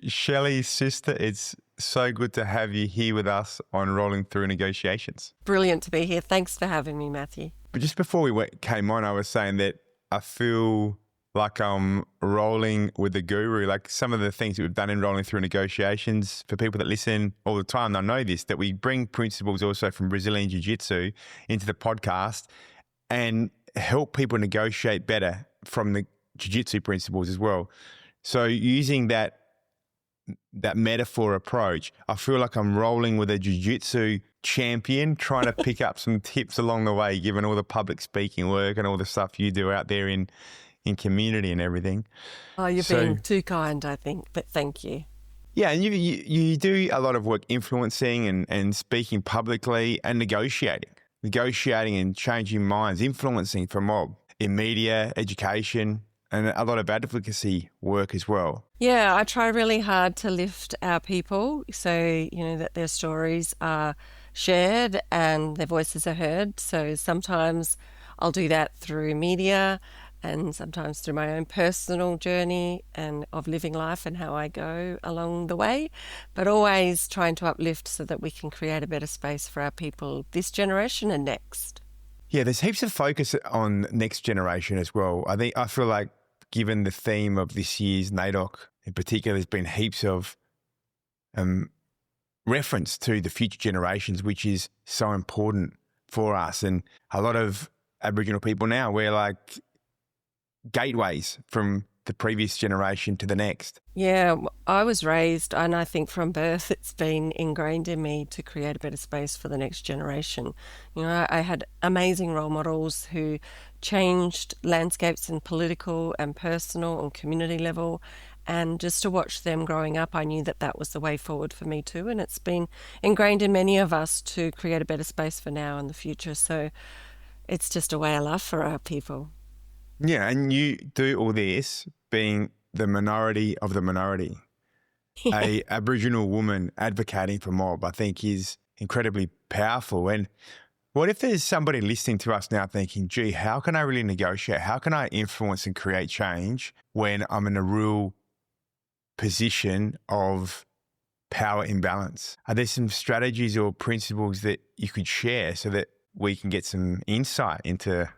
Shelley's sister, it's so good to have you here with us on Rolling Through Negotiations. Brilliant to be here. Thanks for having me, Matthew. But just before came on, I was saying that I feel like I'm rolling with the guru. Like some of the things that we've done in Rolling Through Negotiations, for people that listen all the time, they'll know this, that we bring principles also from Brazilian Jiu-Jitsu into the podcast and help people negotiate better from the Jiu-Jitsu principles as well. So using that metaphor approach, I feel like I'm rolling with a Jiu-Jitsu champion, trying to pick up some tips along the way, given all the public speaking work and all the stuff you do out there in community and everything. Oh, you're being too kind, I think, but thank you. Yeah, and you do a lot of work influencing and speaking publicly and negotiating and changing minds, influencing for mob in media, education, and a lot of advocacy work as well. Yeah, I try really hard to lift our people so, that their stories are shared and their voices are heard. So sometimes I'll do that through media and sometimes through my own personal journey and of living life and how I go along the way, but always trying to uplift so that we can create a better space for our people this generation and next. Yeah, there's heaps of focus on next generation as well. I feel like given the theme of this year's NAIDOC in particular, there's been heaps of reference to the future generations, which is so important for us. And a lot of Aboriginal people now, we're like gateways from the previous generation to the next. Yeah, I was raised, and I think from birth it's been ingrained in me to create a better space for the next generation. I had amazing role models who changed landscapes in political and personal and community level, and just to watch them growing up, I knew that was the way forward for me too, and it's been ingrained in many of us to create a better space for now and the future. So it's just a way of life for our people. Yeah, and you do all this being the minority of the minority. A Aboriginal woman advocating for mob, I think, is incredibly powerful. And what if there's somebody listening to us now thinking, gee, how can I really negotiate? How can I influence and create change when I'm in a real position of power imbalance? Are there some strategies or principles that you could share so that we can get some insight into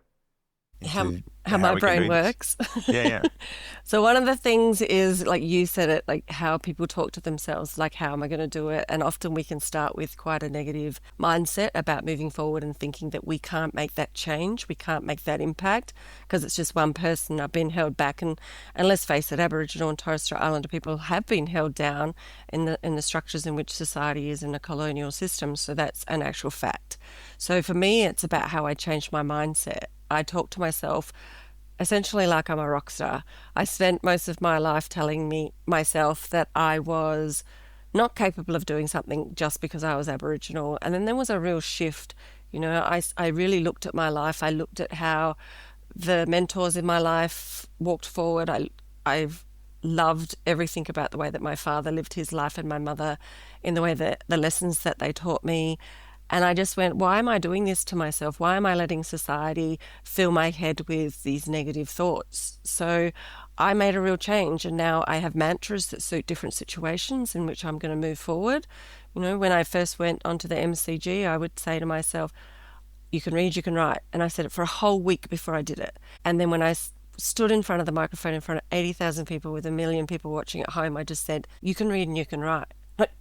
how my brain works? Yeah. So one of the things is, like you said it, like how people talk to themselves, like how am I going to do it? And often we can start with quite a negative mindset about moving forward and thinking that we can't make that change, we can't make that impact because it's just one person. I've been held back, and let's face it, Aboriginal and Torres Strait Islander people have been held down in the structures in which society is in a colonial system. So that's an actual fact. So for me, it's about how I change my mindset. I talk to myself essentially like I'm a rock star. I spent most of my life telling myself that I was not capable of doing something just because I was Aboriginal. And then there was a real shift. I really looked at my life. I looked at how the mentors in my life walked forward. I've loved everything about the way that my father lived his life and my mother, in the way that the lessons that they taught me. And I just went, why am I doing this to myself? Why am I letting society fill my head with these negative thoughts? So I made a real change, and now I have mantras that suit different situations in which I'm going to move forward. When I first went onto the MCG, I would say to myself, you can read, you can write. And I said it for a whole week before I did it. And then when I stood in front of the microphone in front of 80,000 people with 1 million people watching at home, I just said, you can read and you can write.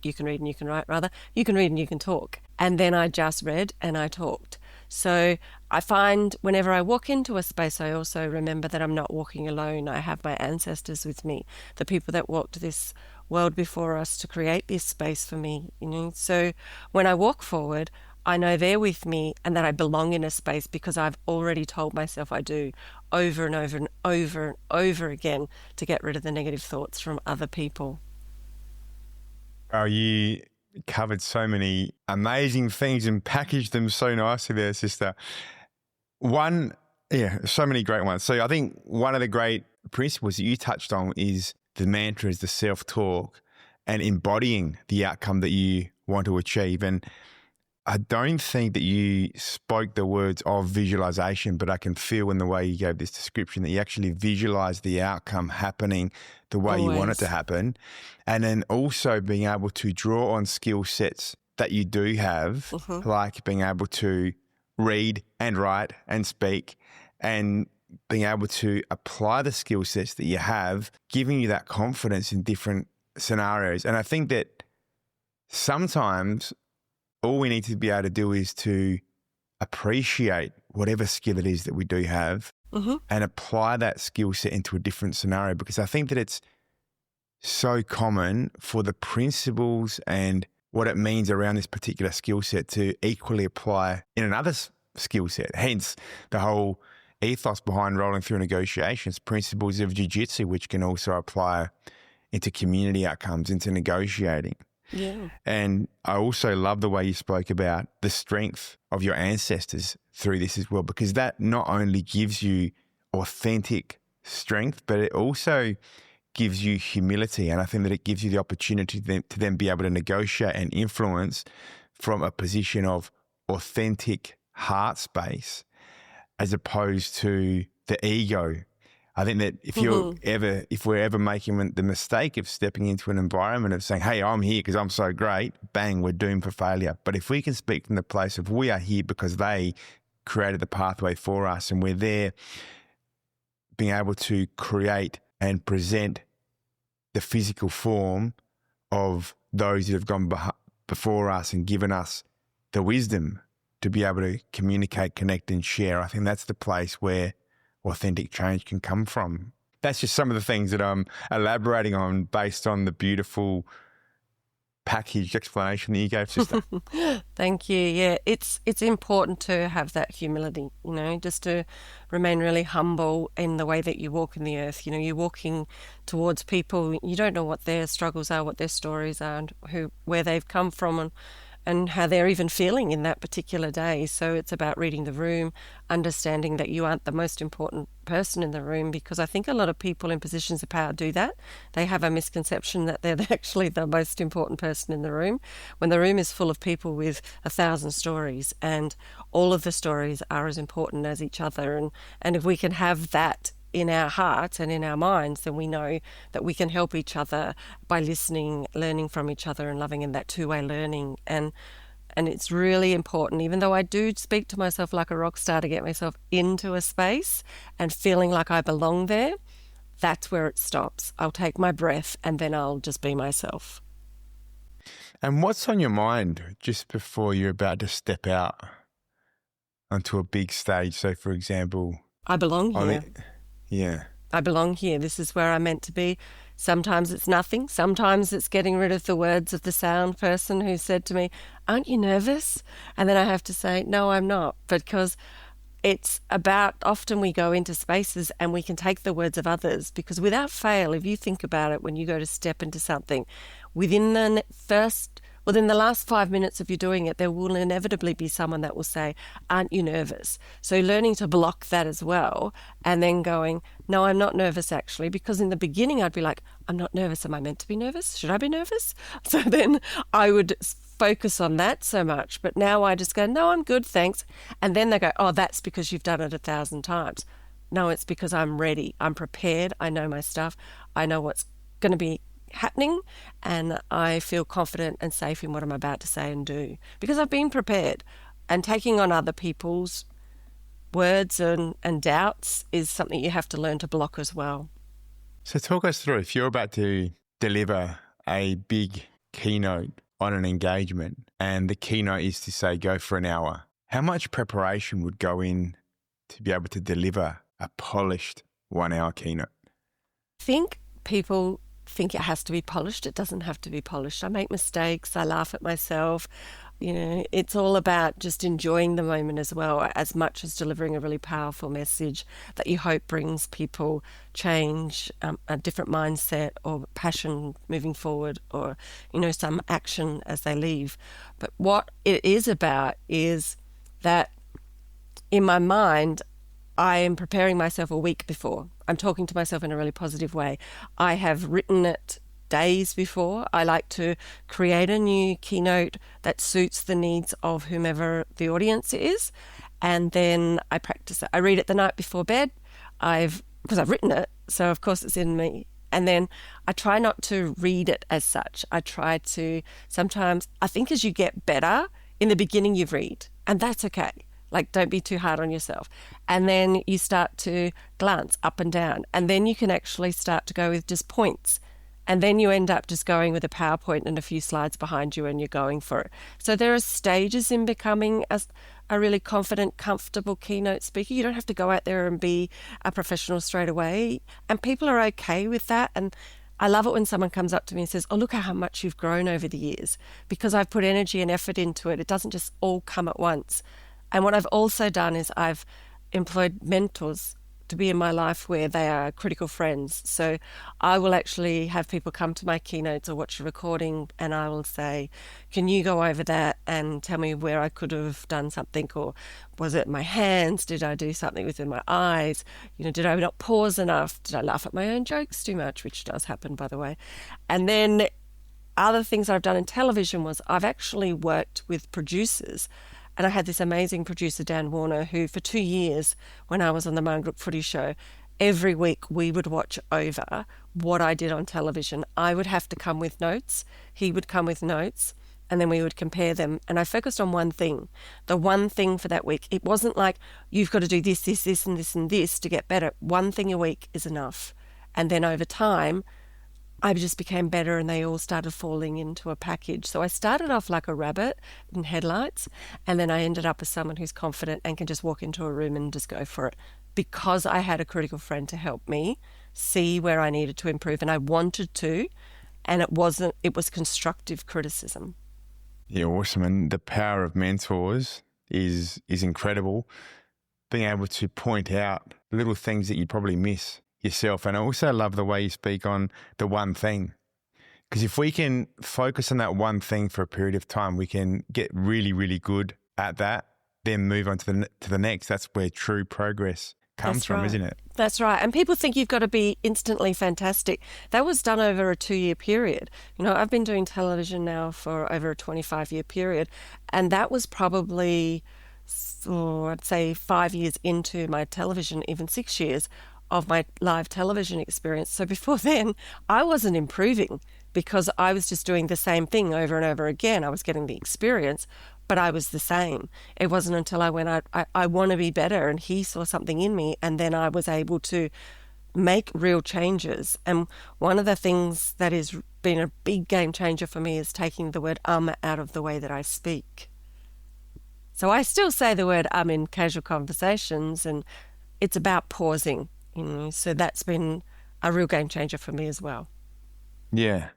You can read and you can write, rather. You can read and you can talk. And then I just read and I talked. So I find whenever I walk into a space, I also remember that I'm not walking alone. I have my ancestors with me, the people that walked this world before us to create this space for me. So when I walk forward, I know they're with me and that I belong in a space because I've already told myself I do, over and over and over and over again, to get rid of the negative thoughts from other people. Oh, you covered so many amazing things and packaged them so nicely there, sister. So many great ones. So I think one of the great principles that you touched on is the mantras, the self-talk, and embodying the outcome that you want to achieve. And I don't think that you spoke the words of visualization, but I can feel in the way you gave this description that you actually visualize the outcome happening the way you want it to happen. And then also being able to draw on skill sets that you do have, like being able to read and write and speak, and being able to apply the skill sets that you have, giving you that confidence in different scenarios. And I think that sometimes all we need to be able to do is to appreciate whatever skill it is that we do have and apply that skill set into a different scenario, because I think that it's so common for the principles and what it means around this particular skill set to equally apply in another skill set. Hence the whole ethos behind rolling through negotiations, principles of jiu-jitsu, which can also apply into community outcomes, into negotiating. Yeah. And I also love the way you spoke about the strength of your ancestors through this as well, because that not only gives you authentic strength, but it also gives you humility. And I think that it gives you the opportunity to then be able to negotiate and influence from a position of authentic heart space as opposed to the ego. I think that if we're ever making the mistake of stepping into an environment of saying, hey, I'm here because I'm so great, bang, we're doomed for failure. But if we can speak from the place of we are here because they created the pathway for us, and we're there being able to create and present the physical form of those that have gone before us and given us the wisdom to be able to communicate, connect and share. I think that's the place where authentic change can come from. That's just some of the things that I'm elaborating on based on the beautiful packaged explanation that you gave, sister. Thank you. Yeah, it's important to have that humility, just to remain really humble in the way that you walk in the earth. You're walking towards people, you don't know what their struggles are, what their stories are, and where they've come from, and how they're even feeling in that particular day. So it's about reading the room, understanding that you aren't the most important person in the room, because I think a lot of people in positions of power do that. They have a misconception that they're actually the most important person in the room, when the room is full of people with 1,000 stories, and all of the stories are as important as each other. And if we can have that in our hearts and in our minds, then we know that we can help each other by listening, learning from each other and loving in that two-way learning. And it's really important, even though I do speak to myself like a rock star to get myself into a space and feeling like I belong there, that's where it stops. I'll take my breath and then I'll just be myself. And what's on your mind just before you're about to step out onto a big stage? So, for example, I belong here. Yeah. I belong here. This is where I'm meant to be. Sometimes it's nothing. Sometimes it's getting rid of the words of the sound person who said to me, aren't you nervous? And then I have to say, no, I'm not, because it's about, often we go into spaces and we can take the words of others, because without fail, if you think about it, when you go to step into something, within the last 5 minutes of you doing it, there will inevitably be someone that will say, aren't you nervous? So learning to block that as well, and then going, no, I'm not nervous actually, because in the beginning I'd be like, I'm not nervous. Am I meant to be nervous? Should I be nervous? So then I would focus on that so much. But now I just go, no, I'm good, thanks. And then they go, oh, that's because you've done it 1,000 times. No, it's because I'm ready. I'm prepared. I know my stuff. I know what's going to be happening, and I feel confident and safe in what I'm about to say and do, because I've been prepared. And taking on other people's words and doubts is something you have to learn to block as well. So talk us through, if you're about to deliver a big keynote on an engagement and the keynote is to say go for an hour, how much preparation would go in to be able to deliver a polished 1 hour keynote? I think people think it has to be polished. It doesn't have to be polished. I make mistakes. I laugh at myself. It's all about just enjoying the moment as well, as much as delivering a really powerful message that you hope brings people change, a different mindset or passion moving forward, or, some action as they leave. But what it is about is that in my mind, I am preparing myself a week before. I'm talking to myself in a really positive way. I have written it days before. I like to create a new keynote that suits the needs of whomever the audience is. And then I practice it. I read it the night before bed. Because I've written it, so of course it's in me. And then I try not to read it as such. I try to, sometimes, I think as you get better, in the beginning you read, and that's okay. Like, don't be too hard on yourself. And then you start to glance up and down, and then you can actually start to go with just points. And then you end up just going with a PowerPoint and a few slides behind you, and you're going for it. So there are stages in becoming a really confident, comfortable keynote speaker. You don't have to go out there and be a professional straight away. And people are okay with that. And I love it when someone comes up to me and says, oh, look how much you've grown over the years, because I've put energy and effort into it. It doesn't just all come at once. And what I've also done is I've employed mentors to be in my life where they are critical friends. So I will actually have people come to my keynotes or watch a recording, and I will say, can you go over that and tell me where I could have done something? Or was it my hands? Did I do something within my eyes? Did I not pause enough? Did I laugh at my own jokes too much? Which does happen, by the way. And then other things I've done in television was I've actually worked with producers. And I had this amazing producer, Dan Warner, who for 2 years, when I was on the Margaret Footy Show, every week we would watch over what I did on television. I would have to come with notes. He would come with notes, and then we would compare them. And I focused on one thing, the one thing for that week. It wasn't like, you've got to do this, this, this, and this, and this to get better. One thing a week is enough. And then over time, I just became better, and they all started falling into a package. So I started off like a rabbit in headlights, and then I ended up as someone who's confident and can just walk into a room and just go for it, because I had a critical friend to help me see where I needed to improve, and I wanted to, and it was constructive criticism. Yeah, awesome. And the power of mentors is incredible. Being able to point out little things that you probably miss yourself. And I also love the way you speak on the one thing, because if we can focus on that one thing for a period of time, we can get really, really good at that, then move on to the next. That's where true progress comes from, isn't it? That's right. And people think you've got to be instantly fantastic. That was done over a 2-year period. I've been doing television now for over a 25-year period, and that was probably, I'd say 5 years into my television, even 6 years of my live television experience. So before then, I wasn't improving, because I was just doing the same thing over and over again. I was getting the experience, but I was the same. It wasn't until I went, I want to be better, and he saw something in me, and then I was able to make real changes. And one of the things that has been a big game changer for me is taking the word out of the way that I speak. So I still say the word in casual conversations, and it's about pausing. So that's been a real game changer for me as well. Yeah.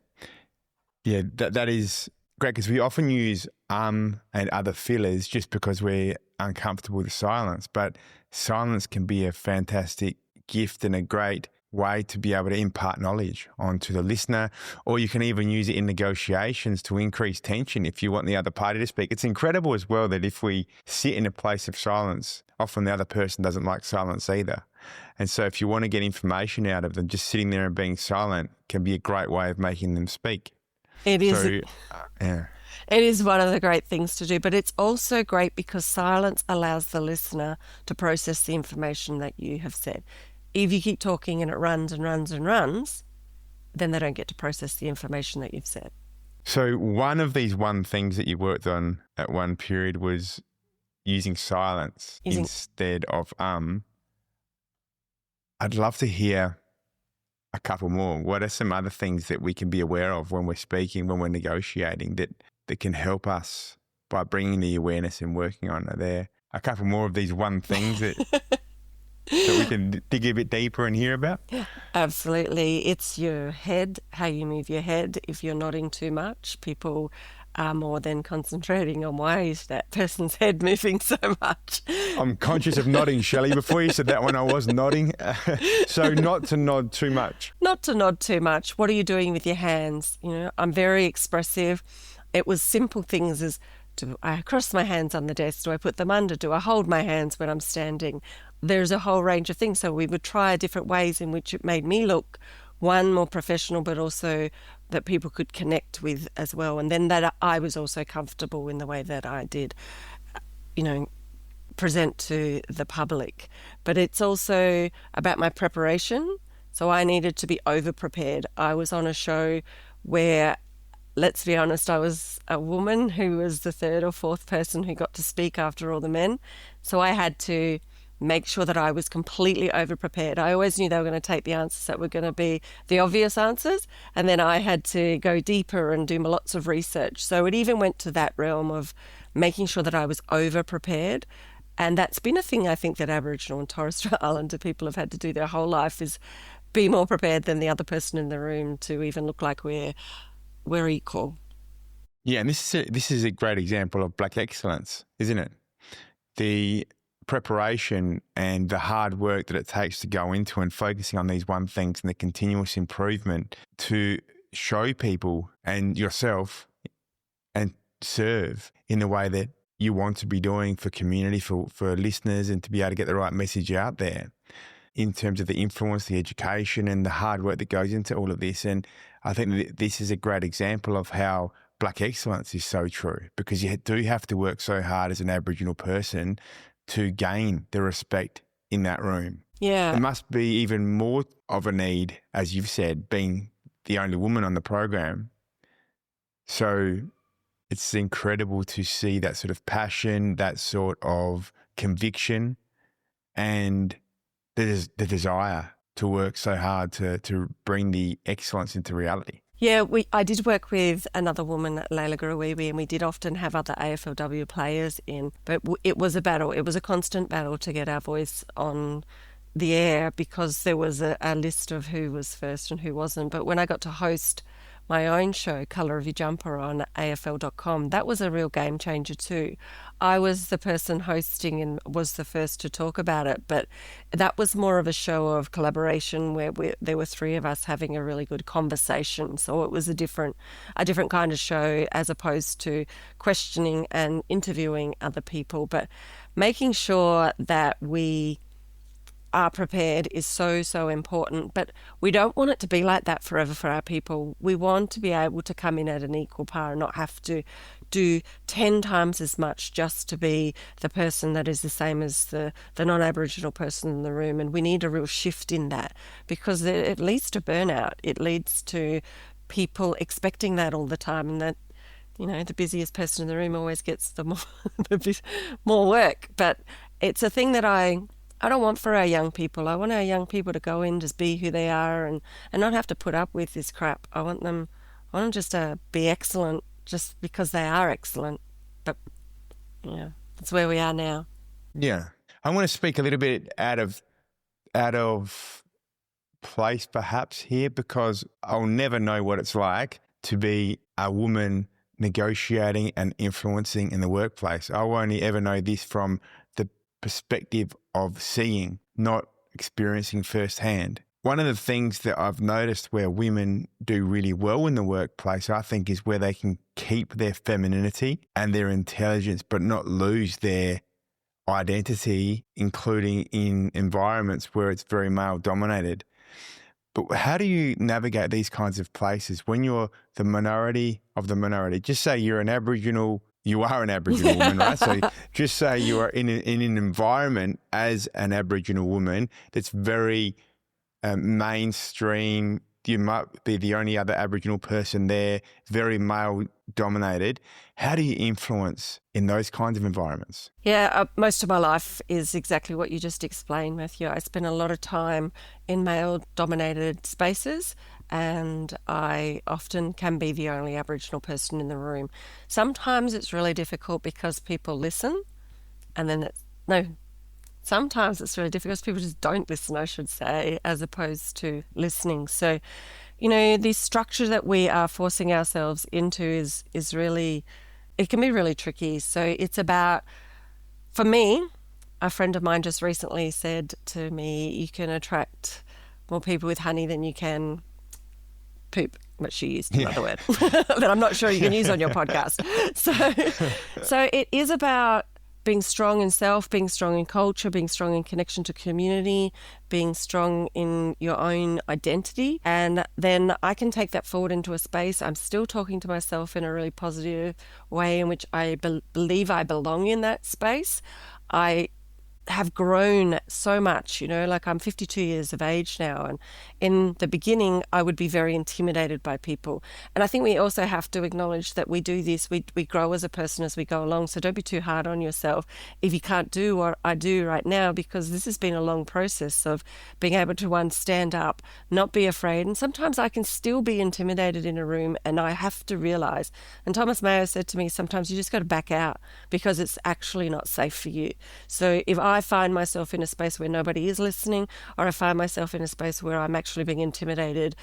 Yeah, that is great, because we often use and other fillers just because we're uncomfortable with silence. But silence can be a fantastic gift and a great way to be able to impart knowledge onto the listener, or you can even use it in negotiations to increase tension if you want the other party to speak. It's incredible as well that if we sit in a place of silence, often the other person doesn't like silence either. And so if you want to get information out of them, just sitting there and being silent can be a great way of making them speak. It is. So, yeah. It is one of the great things to do, but it's also great because silence allows the listener to process the information that you have said. If you keep talking and it runs and runs and runs, then they don't get to process the information that you've said. So one of these one things that you worked on at one period was using silence instead of I'd love to hear a couple more. What are some other things that we can be aware of when we're speaking, when we're negotiating, that can help us by bringing the awareness and working on? Are there a couple more of these one things that we can dig a bit deeper and hear about? Absolutely. It's your head, how you move your head. If you're nodding too much, people are more than concentrating on why is that person's head moving so much. I'm conscious of nodding, Shelley. Before you said that one, I was nodding. So not to nod too much. Not to nod too much. What are you doing with your hands? I'm very expressive. It was simple things as, do I cross my hands on the desk? Do I put them under? Do I hold my hands when I'm standing? There's a whole range of things. So we would try different ways in which it made me look, one, more professional, but also that people could connect with as well. And then that I was also comfortable in the way that I did, present to the public. But it's also about my preparation. So I needed to be over-prepared. I was on a show where, let's be honest, I was a woman who was the third or fourth person who got to speak after all the men. So I had to make sure that I was completely over-prepared. I always knew they were going to take the answers that were going to be the obvious answers, and then I had to go deeper and do lots of research. So it even went to that realm of making sure that I was over-prepared. And that's been a thing I think that Aboriginal and Torres Strait Islander people have had to do their whole life, is be more prepared than the other person in the room to even look like we're equal. Yeah, and this is a great example of Black excellence, isn't it? The preparation and the hard work that it takes to go into and focusing on these one things and the continuous improvement to show people and yourself and serve in the way that you want to be doing for community, for listeners, and to be able to get the right message out there in terms of the influence, the education and the hard work that goes into all of this. And I think that this is a great example of how Black excellence is so true, because you do have to work so hard as an Aboriginal person to gain the respect in that room. Yeah. It must be even more of a need, as you've said, being the only woman on the program. So it's incredible to see that sort of passion, that sort of conviction, and the desire to work so hard to bring the excellence into reality. Yeah, I did work with another woman, Leila Gurawiwi, and we did often have other AFLW players in, but it was a battle. It was a constant battle to get our voice on the air, because there was a list of who was first and who wasn't. But when I got to host my own show, Colour of Your Jumper, on AFL.com, that was a real game changer too. I was the person hosting and was the first to talk about it, but that was more of a show of collaboration where there were three of us having a really good conversation. So it was a different kind of show, as opposed to questioning and interviewing other people. But making sure that we are prepared is so important. But we don't want it to be like that forever for our people. We want to be able to come in at an equal par and not have to do 10 times as much just to be the person that is the same as the non-Aboriginal person in the room. And we need a real shift in that, because it leads to burnout. It leads to people expecting that all the time, and that, the busiest person in the room always gets the more work. But it's a thing that I don't want for our young people. I want our young people to go in, just be who they are, and not have to put up with this crap. I want them just to be excellent just because they are excellent. But that's where we are now. Yeah. I want to speak a little bit out of place perhaps here, because I'll never know what it's like to be a woman negotiating and influencing in the workplace. I'll only ever know this from the perspective of seeing, not experiencing firsthand. One of the things that I've noticed where women do really well in the workplace, I think, is where they can keep their femininity and their intelligence, but not lose their identity, including in environments where it's very male dominated. But how do you navigate these kinds of places when you're the minority of the minority? Just say you're an Aboriginal. You are an Aboriginal woman, right? So just say you are in an environment as an Aboriginal woman that's very mainstream. You might be the only other Aboriginal person there, very male dominated. How do you influence in those kinds of environments? Yeah, most of my life is exactly what you just explained, Matthew. I spent a lot of time in male dominated spaces, and I often can be the only Aboriginal person in the room. Sometimes it's really difficult because people listen, and then sometimes it's really difficult because people just don't listen, I should say, as opposed to listening. So, the structure that we are forcing ourselves into is really, it can be really tricky. So it's about, for me, a friend of mine just recently said to me, you can attract more people with honey than you can poop, but she used another word that I'm not sure you can use on your podcast. So it is about being strong in self, being strong in culture, being strong in connection to community, being strong in your own identity. And then I can take that forward into a space. I'm still talking to myself in a really positive way in which I believe I belong in that space. I have grown so much, like I'm 52 years of age now. And in the beginning, I would be very intimidated by people. And I think we also have to acknowledge that we do this, we grow as a person as we go along. So don't be too hard on yourself if you can't do what I do right now, because this has been a long process of being able to stand up, not be afraid. And sometimes I can still be intimidated in a room, and I have to realize, and Thomas Mayo said to me, sometimes you just got to back out because it's actually not safe for you. So if I find myself in a space where nobody is listening, or I find myself in a space where I'm actually being intimidated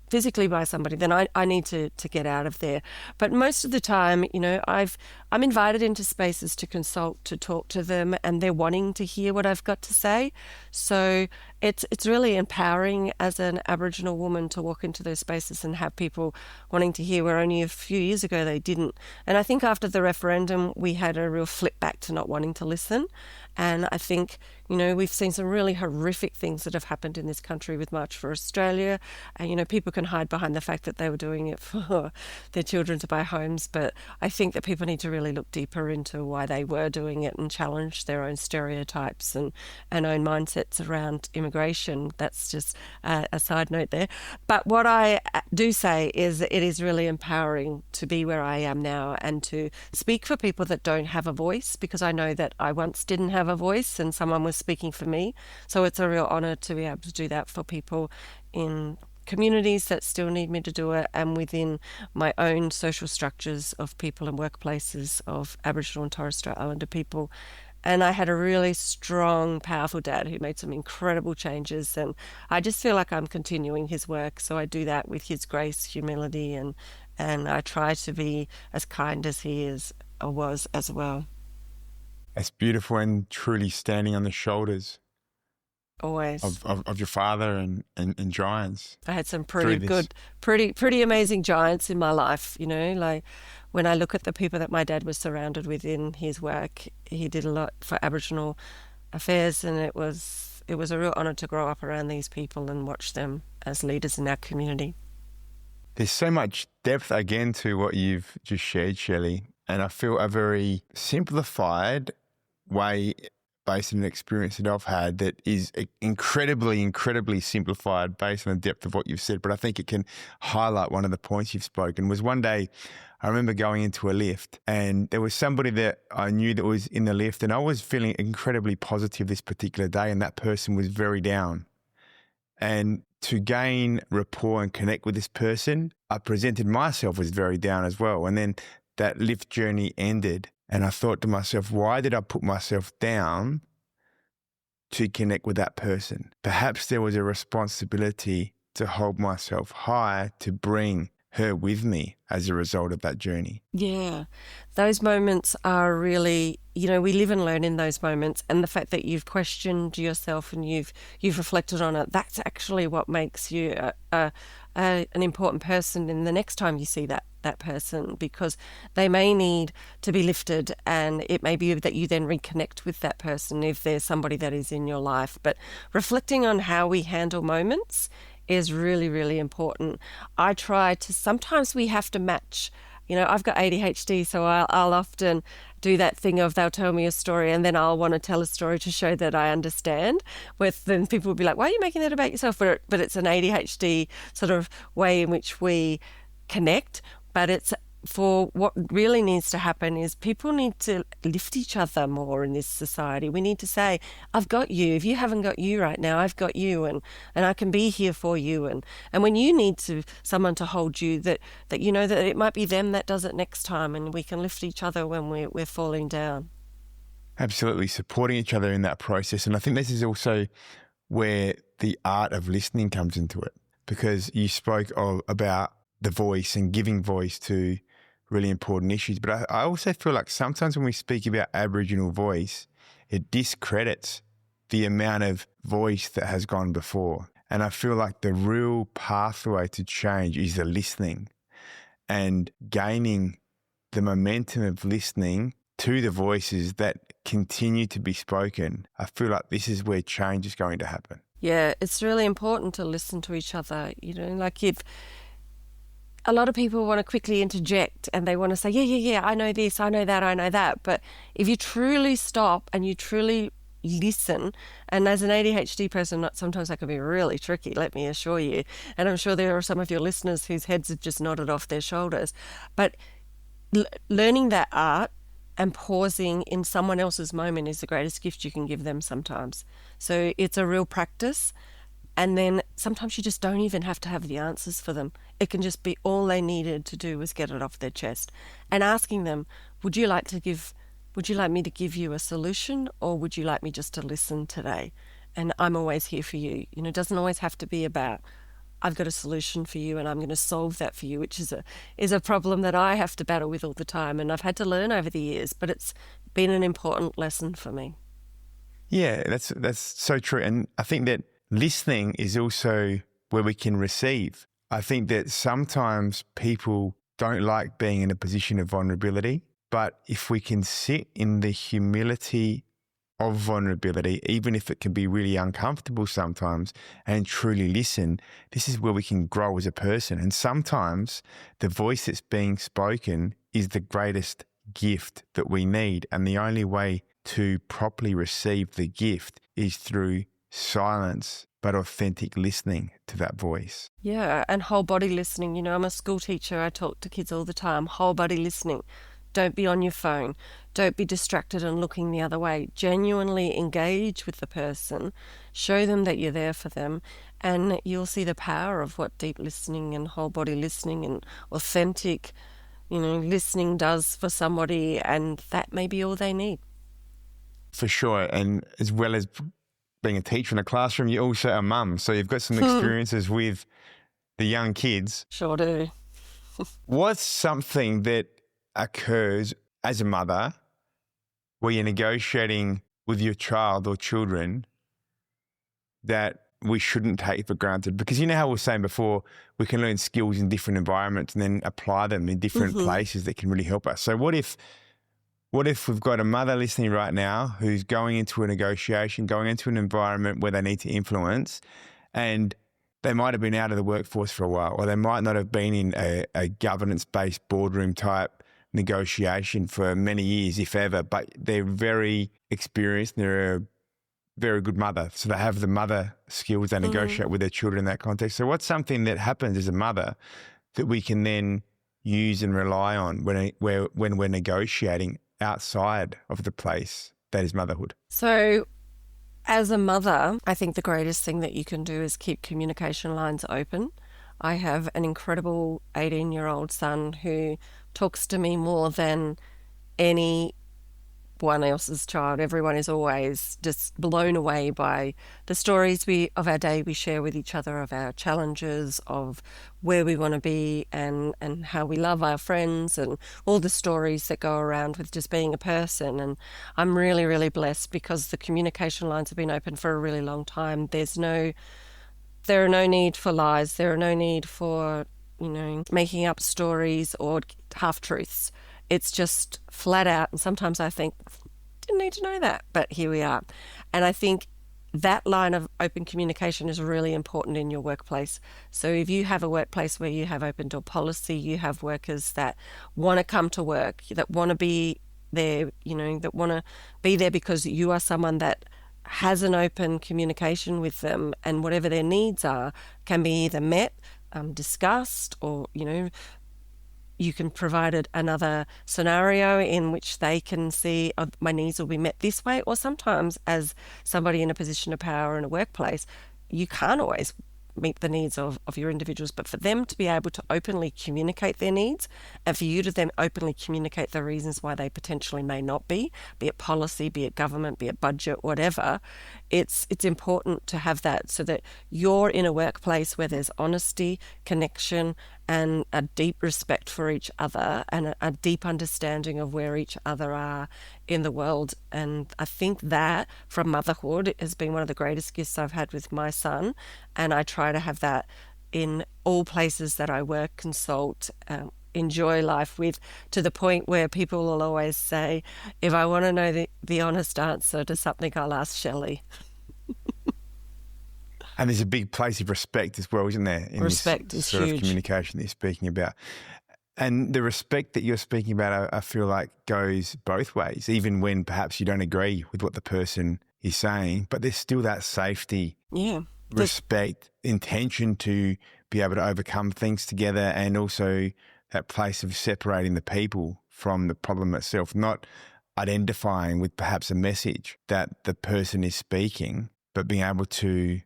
physically by somebody, then I need to get out of there. But most of the time, I'm invited into spaces to consult, to talk to them, and they're wanting to hear what I've got to say. So it's really empowering as an Aboriginal woman to walk into those spaces and have people wanting to hear, where only a few years ago they didn't. And I think after the referendum, we had a real flip back to not wanting to listen. And I think, we've seen some really horrific things that have happened in this country with March for Australia. And, people can hide behind the fact that they were doing it for their children to buy homes. But I think that people need to really look deeper into why they were doing it and challenge their own stereotypes and own mindsets around immigration. That's just a side note there. But what I do say is that it is really empowering to be where I am now and to speak for people that don't have a voice, because I know that I once didn't have a voice and someone was speaking for me. So it's a real honour to be able to do that for people in communities that still need me to do it, and within my own social structures of people and workplaces of Aboriginal and Torres Strait Islander people. And I had a really strong, powerful dad who made some incredible changes, and I just feel like I'm continuing his work. So I do that with his grace, humility, and I try to be as kind as he is or was as well. It's beautiful, and truly standing on the shoulders Always of your father and giants. I had some pretty good, pretty amazing giants in my life. Like when I look at the people that my dad was surrounded with in his work, he did a lot for Aboriginal affairs, and it was a real honour to grow up around these people and watch them as leaders in our community. There's so much depth again to what you've just shared, Shelley, and I feel a very simplified way based on an experience that I've had that is incredibly, incredibly simplified based on the depth of what you've said. But I think it can highlight one of the points you've spoken. Was one day I remember going into a lift, and there was somebody that I knew that was in the lift, and I was feeling incredibly positive this particular day, and that person was very down. And to gain rapport and connect with this person, I presented myself as very down as well. And then that lift journey ended, and I thought to myself, why did I put myself down to connect with that person? Perhaps there was a responsibility to hold myself high, to bring her with me as a result of that journey. Yeah, those moments are really, we live and learn in those moments, and the fact that you've questioned yourself and you've reflected on it, that's actually what makes you an important person in the next time you see that person, because they may need to be lifted, and it may be that you then reconnect with that person if there's somebody that is in your life. But reflecting on how we handle moments is really, really important. I try to, sometimes we have to match. I've got ADHD, so I'll often do that thing of they'll tell me a story and then I'll want to tell a story to show that I understand. Then people will be like, why are you making that about yourself? But it's an ADHD sort of way in which we connect. But it's for what really needs to happen is people need to lift each other more in this society. We need to say, I've got you. If you haven't got you right now, I've got you, and I can be here for you. And when you need someone to hold you, that that it might be them that does it next time, and we can lift each other when we're falling down. Absolutely, supporting each other in that process. And I think this is also where the art of listening comes into it, because you spoke about the voice and giving voice to really important issues. But I also feel like sometimes when we speak about Aboriginal voice, it discredits the amount of voice that has gone before. And I feel like the real pathway to change is the listening, and gaining the momentum of listening to the voices that continue to be spoken, I feel like this is where change is going to happen. Yeah, it's really important to listen to each other. Like if a lot of people want to quickly interject and they want to say, yeah, I know this, I know that, I know that. But if you truly stop and you truly listen, and as an ADHD person, sometimes that can be really tricky, let me assure you. And I'm sure there are some of your listeners whose heads have just nodded off their shoulders. But learning that art and pausing in someone else's moment is the greatest gift you can give them sometimes. So it's a real practice. And then sometimes you just don't even have to have the answers for them. It can just be all they needed to do was get it off their chest. And asking them, would you like me to give you a solution, or would you like me just to listen today? And I'm always here for you. It doesn't always have to be about, I've got a solution for you and I'm going to solve that for you, which is a problem that I have to battle with all the time. And I've had to learn over the years, but it's been an important lesson for me. Yeah, that's so true. And I think that listening is also where we can receive. I think that sometimes people don't like being in a position of vulnerability, but if we can sit in the humility of vulnerability, even if it can be really uncomfortable sometimes, and truly listen, this is where we can grow as a person. And sometimes the voice that's being spoken is the greatest gift that we need. And the only way to properly receive the gift is through silence, but authentic listening to that voice. Yeah, and whole body listening. I'm a school teacher. I talk to kids all the time. Whole body listening. Don't be on your phone. Don't be distracted and looking the other way. Genuinely engage with the person. Show them that you're there for them. And you'll see the power of what deep listening and whole body listening and authentic, listening does for somebody. And that may be all they need. For sure. And as well as being a teacher in a classroom, you're also a mum. So you've got some experiences with the young kids. Sure do. What's something that occurs as a mother where you're negotiating with your child or children that we shouldn't take for granted? Because you know how we were saying before, we can learn skills in different environments and then apply them in different places that can really help us. So what if we've got a mother listening right now who's going into a negotiation, going into an environment where they need to influence, and they might have been out of the workforce for a while, or they might not have been in a governance-based boardroom type negotiation for many years, if ever, but they're very experienced and they're a very good mother. So they have the mother skills, they negotiate with their children in that context. So what's something that happens as a mother that we can then use and rely on when we're negotiating outside of the place that is motherhood? So as a mother, I think the greatest thing that you can do is keep communication lines open. I have an incredible 18-year-old son who talks to me more than anyone else's child. Everyone is always just blown away by the stories of our day we share with each other, of our challenges, of where we want to be and how we love our friends and all the stories that go around with just being a person. And I'm really, really blessed because the communication lines have been open for a really long time. There are no need for lies. There are no need for, making up stories or half-truths. It's just flat out. And sometimes I think, didn't need to know that, but here we are. And I think that line of open communication is really important in your workplace. So if you have a workplace where you have open door policy, you have workers that want to come to work, that want to be there, that want to be there because you are someone that has an open communication with them, and whatever their needs are can be either met, discussed, or, you can provide another scenario in which they can see, oh, my needs will be met this way. Or sometimes as somebody in a position of power in a workplace, you can't always meet the needs of your individuals, but for them to be able to openly communicate their needs and for you to then openly communicate the reasons why they potentially may not be it policy, be it government, be it budget, whatever, it's important to have that so that you're in a workplace where there's honesty, connection, and a deep respect for each other and a deep understanding of where each other are in the world. And I think that from motherhood has been one of the greatest gifts I've had with my son, and I try to have that in all places that I work, consult, enjoy life with, to the point where people will always say, if I want to know the honest answer to something, I'll ask Shelley. And there's a big place of respect as well, isn't there? In Respect this is sort huge. of communication that you're speaking about. And the respect that you're speaking about, I feel like goes both ways, even when perhaps you don't agree with what the person is saying, but there's still that safety, respect, intention to be able to overcome things together, and also that place of separating the people from the problem itself, not identifying with perhaps a message that the person is speaking, but being able to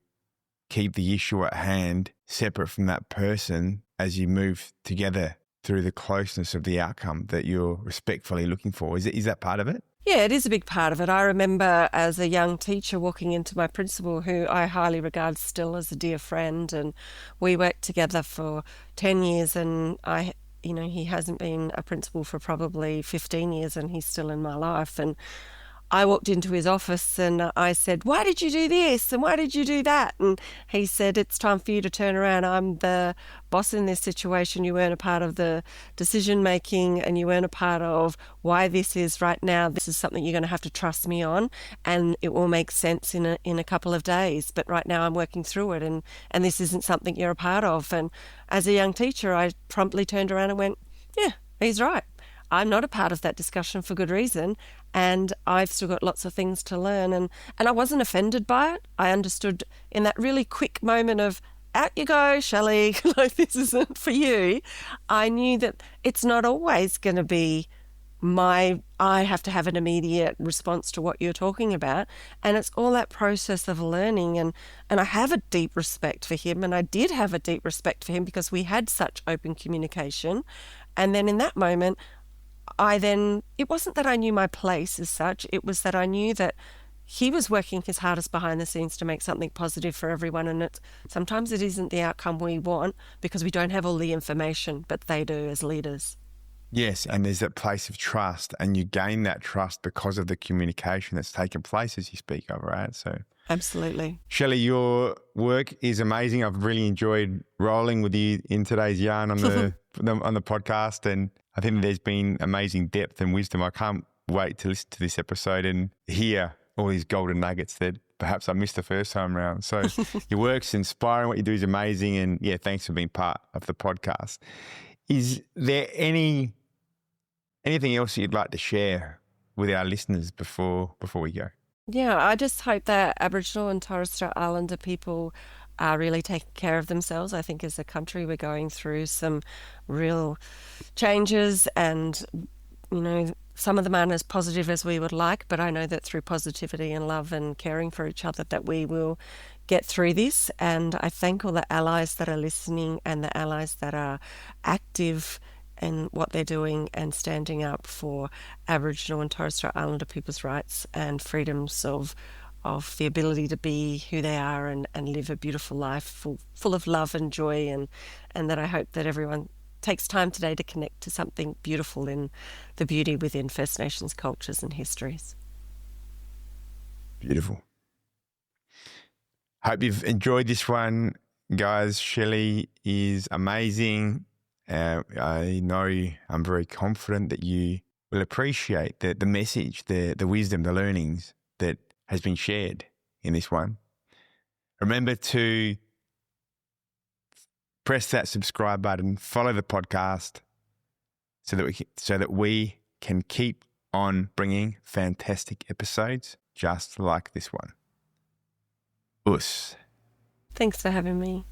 keep the issue at hand separate from that person as you move together through the closeness of the outcome that you're respectfully looking for. Is that part of it? Yeah, it is a big part of it. I remember as a young teacher walking into my principal, who I highly regard still as a dear friend, and we worked together for 10 years, and he hasn't been a principal for probably 15 years, and he's still in my life. And I walked into his office and I said, why did you do this? And why did you do that? And he said, it's time for you to turn around. I'm the boss in this situation. You weren't a part of the decision making, and you weren't a part of why this is right now. This is something you're going to have to trust me on, and it will make sense in a couple of days. But right now I'm working through it, and this isn't something you're a part of. And as a young teacher, I promptly turned around and went, yeah, he's right. I'm not a part of that discussion for good reason, and I've still got lots of things to learn. And I wasn't offended by it. I understood in that really quick moment of, out you go, Shelley, like this isn't for you. I knew that it's not always going to be I have to have an immediate response to what you're talking about. And it's all that process of learning. And I have a deep respect for him, and I did have a deep respect for him because we had such open communication. And then in that moment, it wasn't that I knew my place as such, it was that I knew that he was working his hardest behind the scenes to make something positive for everyone, and sometimes it isn't the outcome we want because we don't have all the information, but they do as leaders. Yes, and there's that place of trust, and you gain that trust because of the communication that's taken place as you speak of, right? So absolutely. Shelley, your work is amazing. I've really enjoyed rolling with you in today's yarn on the on the podcast, and I think there's been amazing depth and wisdom. I can't wait to listen to this episode and hear all these golden nuggets that perhaps I missed the first time around. So your work's inspiring. What you do is amazing. And yeah, thanks for being part of the podcast. Is there anything else you'd like to share with our listeners before we go? Yeah, I just hope that Aboriginal and Torres Strait Islander people are really taking care of themselves. I think as a country we're going through some real changes, and some of them aren't as positive as we would like, but I know that through positivity and love and caring for each other that we will get through this. And I thank all the allies that are listening and the allies that are active in what they're doing and standing up for Aboriginal and Torres Strait Islander people's rights and freedoms of the ability to be who they are and live a beautiful life full of love and joy, and that I hope that everyone takes time today to connect to something beautiful in the beauty within First Nations cultures and histories. Beautiful. Hope you've enjoyed this one, guys. Shelley is amazing. I know, I'm very confident that you will appreciate the message, the wisdom, the learnings that has been shared in this one. Remember to press that subscribe button, follow the podcast so that we can keep on bringing fantastic episodes just like this one. Us. Thanks for having me.